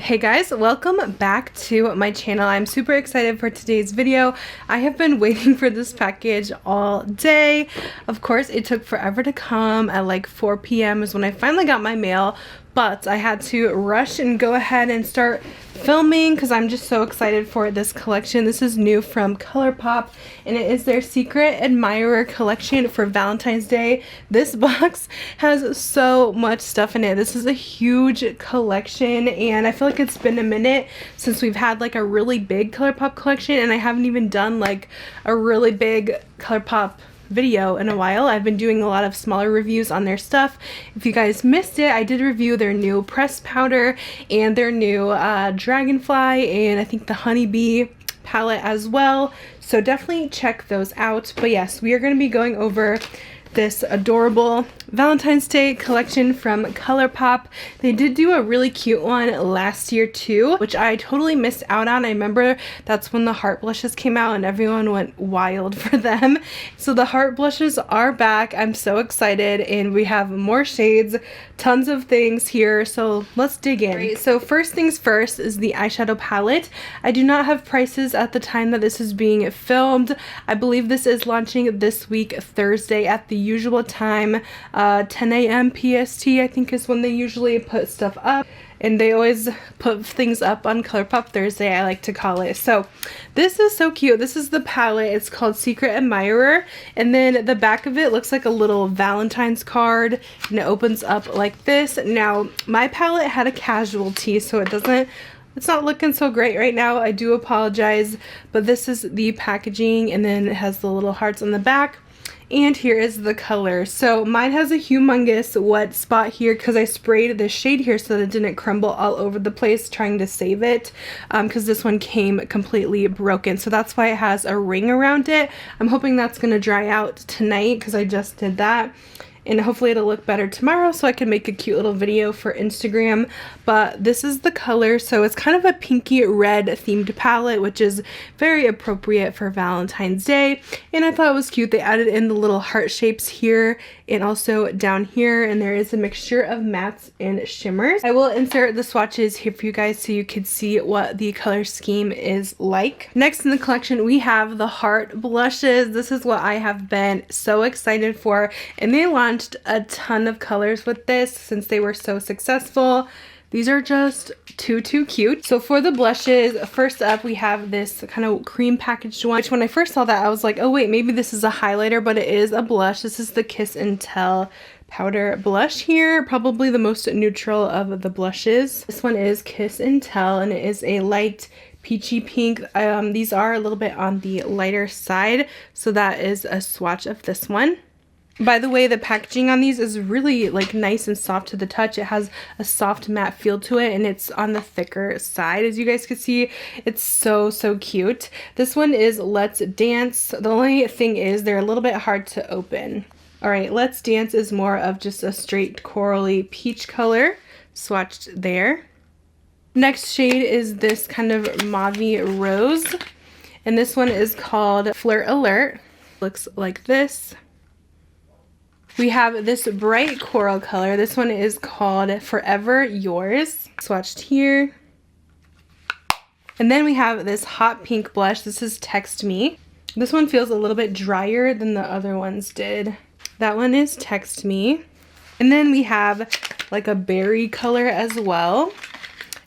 Hey guys, welcome back to my channel. I'm super excited for today's video. I have been waiting for this package all day. Of course, it took forever to come. At like 4 p.m. is when I finally got my mail, but I had to rush and go ahead and start filming because I'm just so excited for this collection. This is new from Colourpop and it is their Secret Admirer Collection for Valentine's Day. This box has so much stuff in it. This is a huge collection and I feel like it's been a minute since we've had like a really big Colourpop collection, and I haven't even done like a really big Colourpop video in a while. I've been doing a lot of smaller reviews on their stuff. If you guys missed it, I did review their new pressed powder and their new dragonfly and I think the honeybee palette as well, so definitely check those out. But yes, we are going to be going over this adorable Valentine's Day collection from Colourpop. They did do a really cute one last year too, which I totally missed out on. I remember that's when the heart blushes came out and everyone went wild for them. So the heart blushes are back. I'm so excited and we have more shades, tons of things here, so let's dig in. Right, so first things first is the eyeshadow palette. I do not have prices at the time that this is being filmed. I believe this is launching this week Thursday at the usual time, 10 a.m. PST I think is when they usually put stuff up, and they always put things up on Colourpop Thursday, I like to call it. So this is so cute. This is the palette. It's called Secret Admirer, and then the back of it looks like a little Valentine's card and it opens up like this. Now my palette had a casualty, so it's not looking so great right now. I do apologize, but this is the packaging and then it has the little hearts on the back. And here is the color. So mine has a humongous wet spot here because I sprayed the shade here so that it didn't crumble all over the place trying to save it, because this one came completely broken. So that's why it has a ring around it. I'm hoping that's going to dry out tonight because I just did that. And hopefully it'll look better tomorrow so I can make a cute little video for Instagram. But this is the color. So it's kind of a pinky red themed palette, which is very appropriate for Valentine's Day. And I thought it was cute. They added in the little heart shapes here and also down here. And there is a mixture of mattes and shimmers. I will insert the swatches here for you guys so you can see what the color scheme is like. Next in the collection, we have the heart blushes. This is what I have been so excited for. And they launched a ton of colors with this since they were so successful. These are just too cute. So for the blushes, first up we have this kind of cream packaged one, which when I first saw that I was like, oh wait, maybe this is a highlighter, but it is a blush. This is the Kiss and Tell powder blush here, probably the most neutral of the blushes. This one is Kiss and Tell and it is a light peachy pink. These are a little bit on the lighter side, so that is a swatch of this one. By the way, the packaging on these is really like nice and soft to the touch. It has a soft matte feel to it and it's on the thicker side, as you guys can see. It's so cute. This one is Let's Dance. The only thing is they're a little bit hard to open. Alright, Let's Dance is more of just a straight corally peach color, swatched there. Next shade is this kind of mauve-y rose, and this one is called Flirt Alert. Looks like this. We have this bright coral color. This one is called Forever Yours, swatched here. And then we have this hot pink blush. This is Text Me. This one feels a little bit drier than the other ones did. That one is Text Me. And then we have like a berry color as well.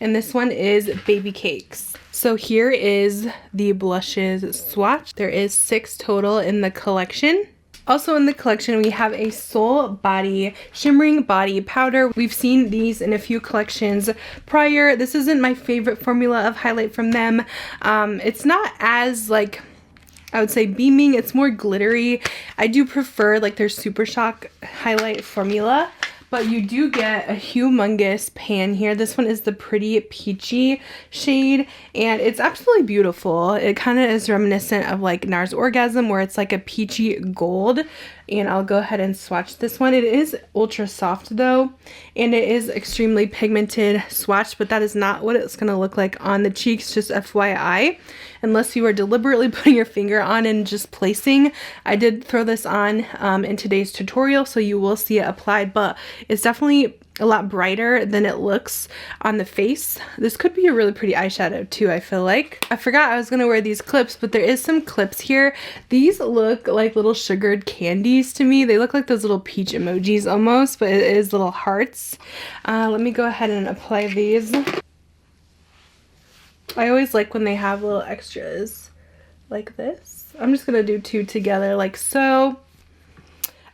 And this one is Baby Cakes. So here is the blushes swatch. There is 6 total in the collection. Also in the collection, we have a Soul Body Shimmering Body Powder. We've seen these in a few collections prior. This isn't my favorite formula of highlight from them. It's not as like, I would say beaming, it's more glittery. I do prefer like their Super Shock highlight formula. But you do get a humongous pan here. This one is the Pretty Peachy shade, and it's absolutely beautiful. It kind of is reminiscent of like NARS Orgasm, where it's like a peachy gold. And I'll go ahead and swatch this one. It is ultra soft though, and it is extremely pigmented swatch, but that is not what it's going to look like on the cheeks, just FYI. Unless you are deliberately putting your finger on and just placing. I did throw this on in today's tutorial, so you will see it applied, but it's definitely a lot brighter than it looks on the face. This could be a really pretty eyeshadow too, I feel like. I forgot I was gonna wear these clips, but there is some clips here. These look like little sugared candies to me. They look like those little peach emojis almost, but it is little hearts. Let me go ahead and apply these. I always like when they have little extras like this. I'm just gonna do 2 together like so.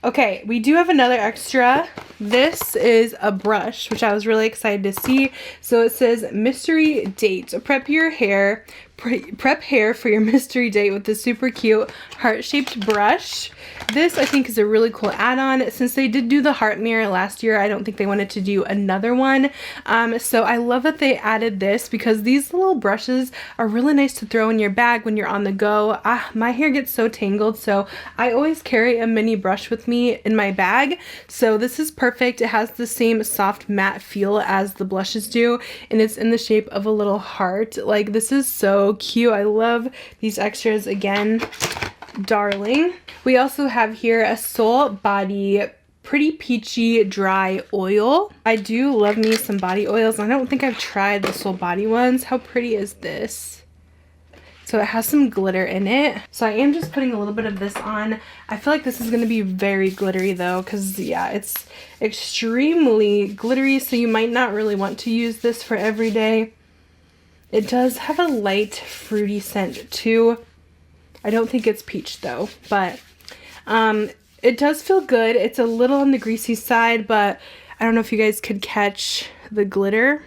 Okay, we do have another extra. This is a brush, which I was really excited to see. So it says mystery date. Prep your hair. Prep hair for your mystery date with this super cute heart-shaped brush. This I think is a really cool add-on. Since they did do the heart mirror last year, I don't think they wanted to do another one. So I love that they added this because these little brushes are really nice to throw in your bag when you're on the go. My hair gets so tangled, so I always carry a mini brush with me in my bag. So this is perfect. It has the same soft matte feel as the blushes do, and it's in the shape of a little heart. Like, this is so cute. I love these extras again. Darling. We also have here a Soul Body Pretty Peachy Dry Oil. I do love me some body oils. I don't think I've tried the Soul Body ones. How pretty is this? So it has some glitter in it. So I am just putting a little bit of this on. I feel like this is going to be very glittery though, because yeah, it's extremely glittery, so you might not really want to use this for every day. It does have a light fruity scent too. I don't think it's peach though, but it does feel good. It's a little on the greasy side, but I don't know if you guys could catch the glitter,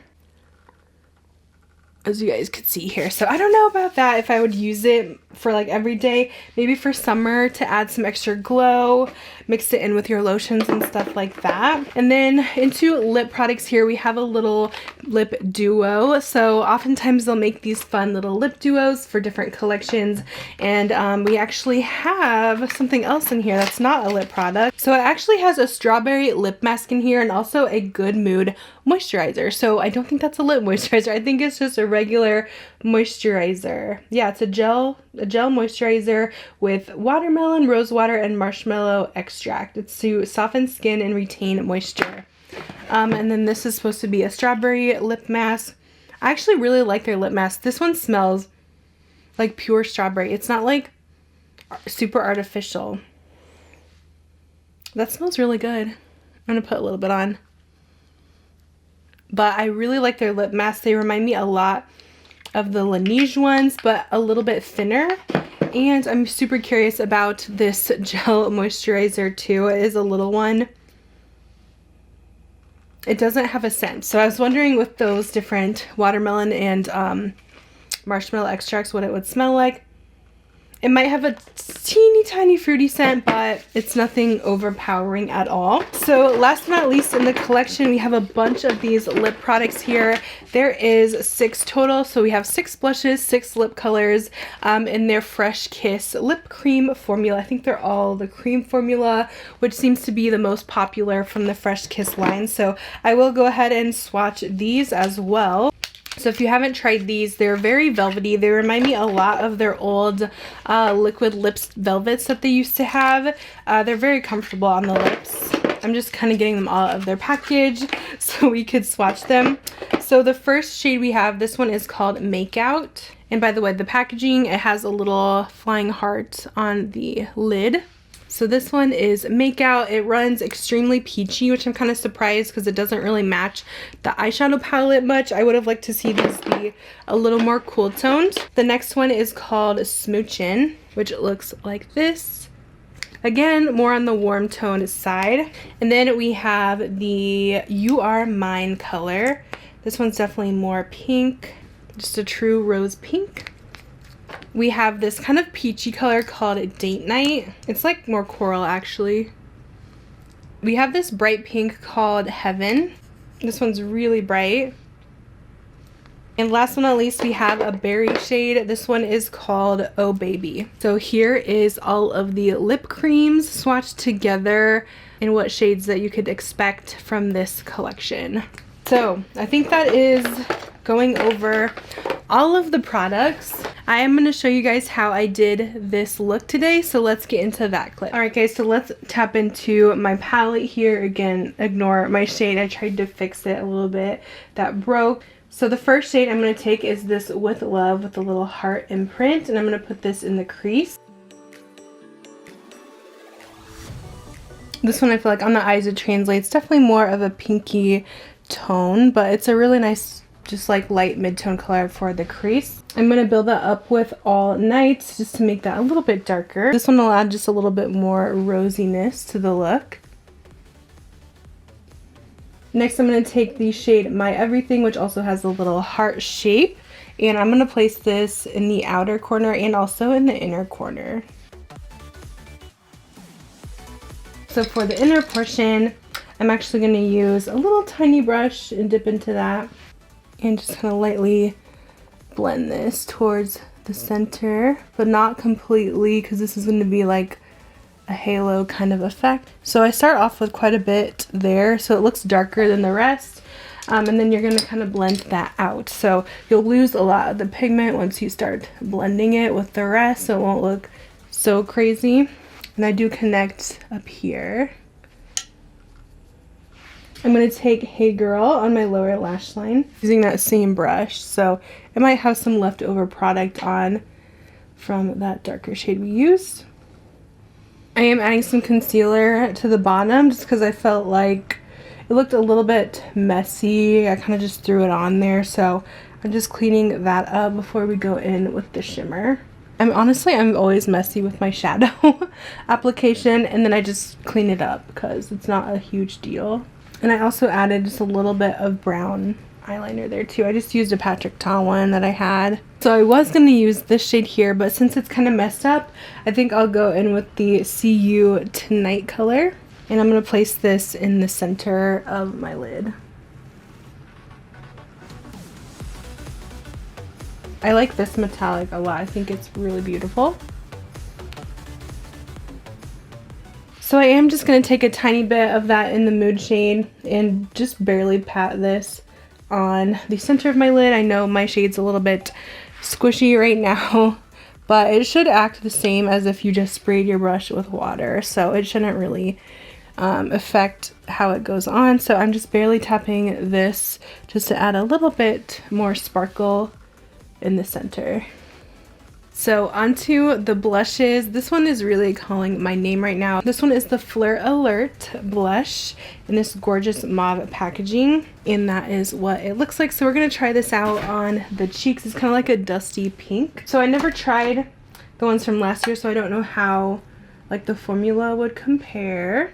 as you guys could see here. So I don't know about that, if I would use it for like every day. Maybe for summer to add some extra glow, mix it in with your lotions and stuff like that. And then into lip products here, we have a little lip duo. So oftentimes they'll make these fun little lip duos for different collections, and we actually have something else in here that's not a lip product. So it actually has a strawberry lip mask in here and also a Good Mood moisturizer. So I don't think that's a lip moisturizer. I think it's just a regular moisturizer. Yeah, it's a gel moisturizer with watermelon, rose water, and marshmallow extract. It's to soften skin and retain moisture. And then this is supposed to be a strawberry lip mask. I actually really like their lip mask. This one smells like pure strawberry. It's not like super artificial. That smells really good. I'm gonna put a little bit on. But I really like their lip masks. They remind me a lot of the Laneige ones, but a little bit thinner. And I'm super curious about this gel moisturizer too. It is a little one. It doesn't have a scent. So I was wondering with those different watermelon and marshmallow extracts what it would smell like. It might have a teeny tiny fruity scent, but it's nothing overpowering at all. So last but not least in the collection, we have a bunch of these lip products here. There is 6 total. So we have 6 blushes, 6 lip colors in their Fresh Kiss lip cream formula. I think they're all the cream formula, which seems to be the most popular from the Fresh Kiss line. So I will go ahead and swatch these as well. So if you haven't tried these, they're very velvety. They remind me a lot of their old liquid lips velvets that they used to have. They're very comfortable on the lips. I'm just kind of getting them all out of their package so we could swatch them. So the first shade we have, this one is called Makeout. And by the way, the packaging, it has a little flying heart on the lid. So this one is Makeout. It runs extremely peachy, which I'm kind of surprised because it doesn't really match the eyeshadow palette much. I would have liked to see these be a little more cool toned. The next one is called Smoochin', which looks like this. Again, more on the warm toned side. And then we have the You Are Mine color. This one's definitely more pink, just a true rose pink. We have this kind of peachy color called Date Night. It's like more coral actually. We have this bright pink called Heaven. This one's really bright. And last but not least, we have a berry shade. This one is called Oh Baby. So here is all of the lip creams swatched together in what shades that you could expect from this collection. So I think that is going over all of the products. I am going to show you guys how I did this look today, so let's get into that clip. Alright guys, so let's tap into my palette here. Again, ignore my shade. I tried to fix it a little bit. That broke. So the first shade I'm going to take is this With Love with a little heart imprint, and I'm going to put this in the crease. This one I feel like on the eyes it translates definitely more of a pinky tone, but it's a really nice just like light mid-tone color for the crease. I'm going to build that up with All Night just to make that a little bit darker. This one will add just a little bit more rosiness to the look. Next I'm going to take the shade My Everything, which also has a little heart shape, and I'm going to place this in the outer corner and also in the inner corner. So for the inner portion, I'm actually going to use a little tiny brush and dip into that and just kind of lightly blend this towards the center, but not completely, because this is going to be like a halo kind of effect. So I start off with quite a bit there, so it looks darker than the rest, and then you're going to kind of blend that out. So you'll lose a lot of the pigment once you start blending it with the rest, so it won't look so crazy. And I do connect up here. I'm going to take Hey Girl on my lower lash line using that same brush. So it might have some leftover product on from that darker shade we used. I am adding some concealer to the bottom just because I felt like it looked a little bit messy. I kind of just threw it on there. So I'm just cleaning that up before we go in with the shimmer. I'm always messy with my shadow application, and then I just clean it up because it's not a huge deal. And I also added just a little bit of brown eyeliner there too. I just used a Patrick Ta one that I had. So I was going to use this shade here, but since it's kind of messed up, I think I'll go in with the See You Tonight color. And I'm going to place this in the center of my lid. I like this metallic a lot. I think it's really beautiful. So I am just going to take a tiny bit of that in the Mood shade and just barely pat this on the center of my lid. I know my shade's a little bit squishy right now, but it should act the same as if you just sprayed your brush with water. So it shouldn't really affect how it goes on. So I'm just barely tapping this just to add a little bit more sparkle in the center. So onto the blushes. This one is really calling my name right now. This one is the Fleur Alert blush in this gorgeous mauve packaging, and that is what it looks like. So we're going to try this out on the cheeks. It's kind of like a dusty pink. So I never tried the ones from last year, so I don't know how like the formula would compare.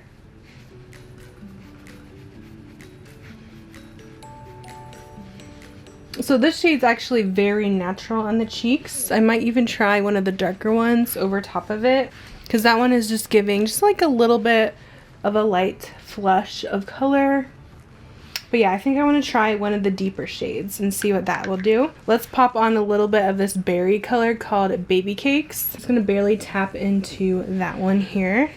So this shade's actually very natural on the cheeks. I might even try one of the darker ones over top of it, because that one is just giving just like a little bit of a light flush of color. But yeah, I think I want to try one of the deeper shades and see what that will do. Let's pop on a little bit of this berry color called Baby Cakes. I'm just going to barely tap into that one here.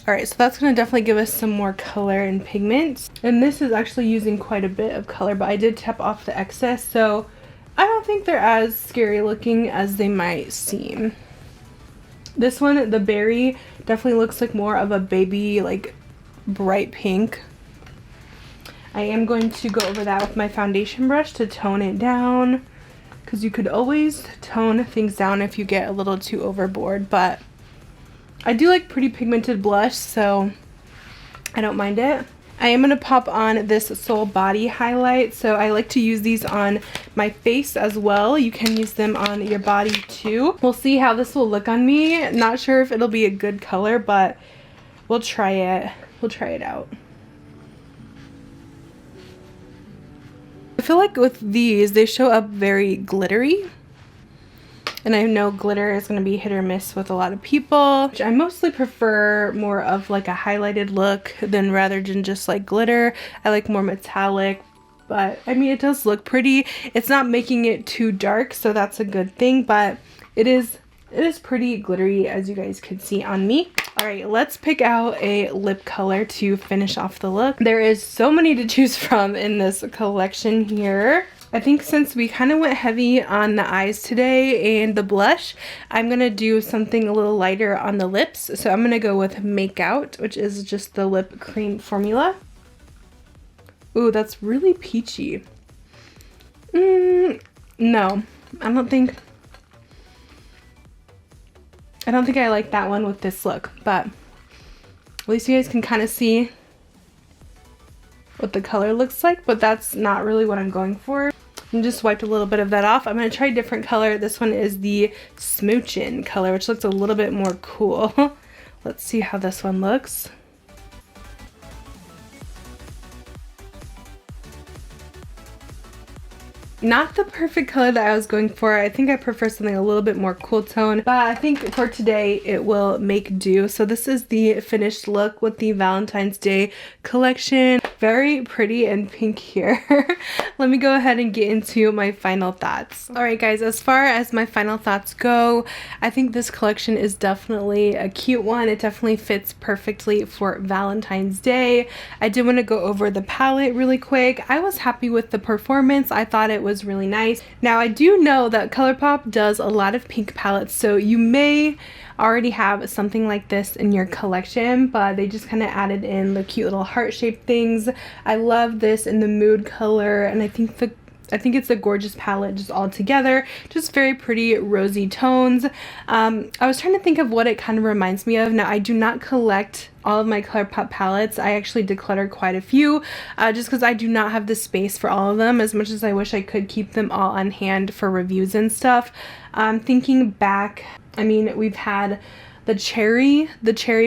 Alright, so that's going to definitely give us some more color and pigment. And this is actually using quite a bit of color, but I did tap off the excess, so I don't think they're as scary looking as they might seem. This one, the berry, definitely looks like more of a baby, like bright pink. I am going to go over that with my foundation brush to tone it down, because you could always tone things down if you get a little too overboard, but I do like pretty pigmented blush, so I don't mind it. I am going to pop on this Soul Body highlight. So I like to use these on my face as well. You can use them on your body too. We'll see how this will look on me. Not sure if it'll be a good color, but we'll try it. We'll try it out. I feel like with these, they show up very glittery. And I know glitter is going to be hit or miss with a lot of people. I mostly prefer more of like a highlighted look than rather than just like glitter. I like more metallic, but I mean, it does look pretty. It's not making it too dark, so that's a good thing, but it is pretty glittery, as you guys can see on me. All right, let's pick out a lip color to finish off the look. There is so many to choose from in this collection here. I think since we kind of went heavy on the eyes today and the blush, I'm going to do something a little lighter on the lips. So I'm going to go with Make Out, which is just the lip cream formula. Ooh, that's really peachy. No, I don't think I like that one with this look, but at least you guys can kind of see what the color looks like, but that's not really what I'm going for. I just wiped a little bit of that off. I'm going to try a different color. This one is the Smoochin' color, which looks a little bit more cool. Let's see how this one looks. Not the perfect color that I was going for. I think I prefer something a little bit more cool tone, but I think for today it will make do. So this is the finished look with the Valentine's Day collection. Very pretty and pink here. Let me go ahead and get into my final thoughts. Alright guys, as far as my final thoughts go, I think this collection is definitely a cute one. It definitely fits perfectly for Valentine's Day. I did want to go over the palette really quick. I was happy with the performance. I thought it was really nice. Now I do know that Colourpop does a lot of pink palettes, so you may already have something like this in your collection, but they just kind of added in the cute little heart-shaped things. I love this in the mood color, and I think it's a gorgeous palette just all together. Just very pretty rosy tones. I was trying to think of what it kind of reminds me of. Now, I do not collect all of my Colourpop palettes. I actually decluttered quite a few just because I do not have the space for all of them, as much as I wish I could keep them all on hand for reviews and stuff. Thinking back, I mean, we've had the cherry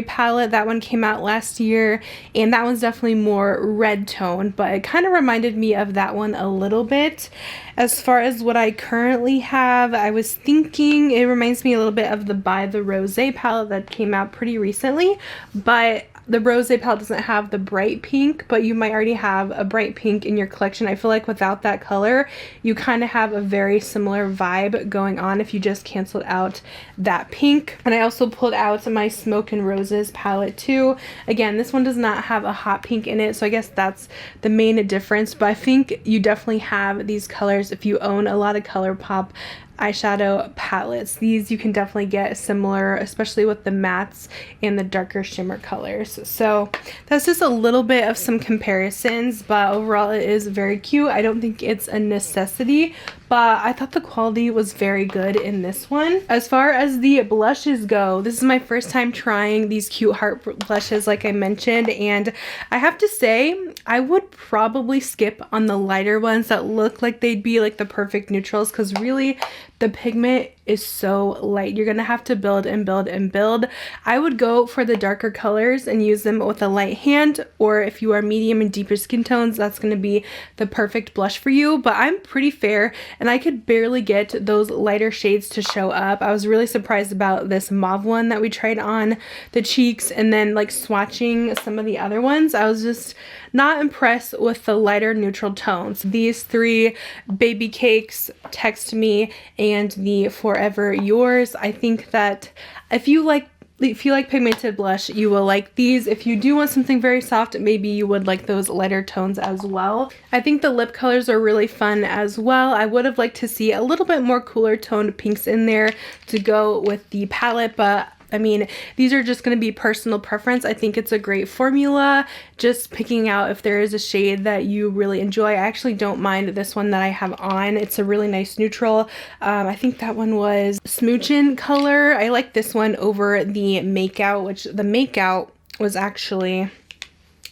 palette. That one came out last year, and that one's definitely more red tone, but it kind of reminded me of that one a little bit. As far as what I currently have, I was thinking it reminds me a little bit of the By the Rose palette that came out pretty recently, but the Rose palette doesn't have the bright pink, but you might already have a bright pink in your collection. I feel like without that color, you kind of have a very similar vibe going on if you just canceled out that pink. And I also pulled out my Smoke and Roses palette too. Again, this one does not have a hot pink in it, so I guess that's the main difference. But I think you definitely have these colors if you own a lot of Colourpop eyeshadow palettes. These you can definitely get similar, especially with the mattes and the darker shimmer colors. So that's just a little bit of some comparisons, but overall it is very cute. I don't think it's a necessity, but I thought the quality was very good in this one. As far as the blushes go, this is my first time trying these cute heart blushes like I mentioned, and I have to say I would probably skip on the lighter ones that look like they'd be like the perfect neutrals, because really the pigment is so light. You're gonna have to build and build and build. I would go for the darker colors and use them with a light hand, or if you are medium and deeper skin tones, that's gonna be the perfect blush for you. But I'm pretty fair and I could barely get those lighter shades to show up. I was really surprised about this mauve one that we tried on the cheeks, and then like swatching some of the other ones, I was just not impressed with the lighter neutral tones. These three, Baby Cakes, Text Me, and the Forever Yours, I think that if you like pigmented blush, you will like these. If you do want something very soft, maybe you would like those lighter tones as well. I think the lip colors are really fun as well. I would have liked to see a little bit more cooler toned pinks in there to go with the palette, but I mean, these are just going to be personal preference. I think it's a great formula. Just picking out if there is a shade that you really enjoy. I actually don't mind this one that I have on. It's a really nice neutral. I think that one was Smoochin' color. I like this one over the Makeout, which the Makeout was actually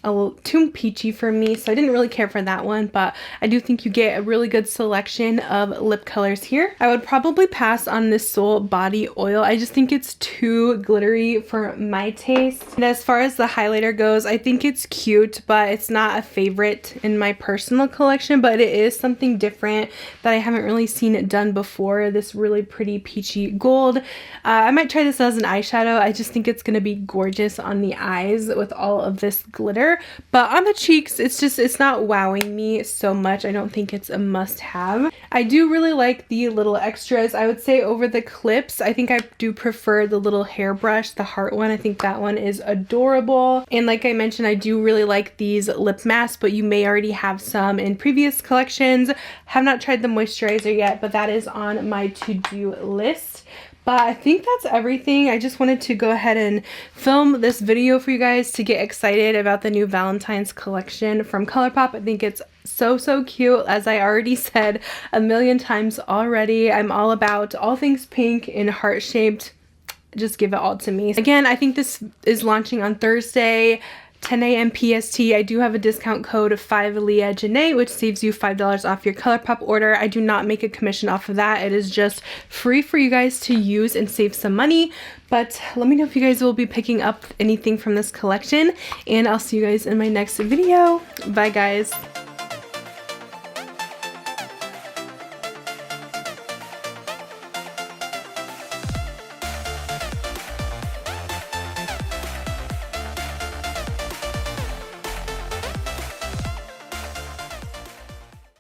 a little too peachy for me, so I didn't really care for that one, but I do think you get a really good selection of lip colors here. I would probably pass on this Soul Body Oil. I just think it's too glittery for my taste. And as far as the highlighter goes, I think it's cute, but it's not a favorite in my personal collection, but it is something different that I haven't really seen it done before. This really pretty peachy gold. I might try this as an eyeshadow. I just think it's going to be gorgeous on the eyes with all of this glitter. color, but on the cheeks, it's not wowing me so much. I don't think it's a must-have. I do really like the little extras. I would say over the clips, I think I do prefer the little hairbrush, the heart one. I think that one is adorable. And like I mentioned, I do really like these lip masks, but you may already have some in previous collections. Have not tried the moisturizer yet, but that is on my to-do list. But I think that's everything. I just wanted to go ahead and film this video for you guys to get excited about the new Valentine's collection from Colourpop. I think it's so cute. As I already said a million times already, I'm all about all things pink and heart-shaped. Just give it all to me. Again, I think this is launching on Thursday, 10 a.m. PST. I do have a discount code of 5LeahJanae, which saves you $5 off your Colourpop order. I do not make a commission off of that. It is just free for you guys to use and save some money. But let me know if you guys will be picking up anything from this collection, and I'll see you guys in my next video. Bye guys.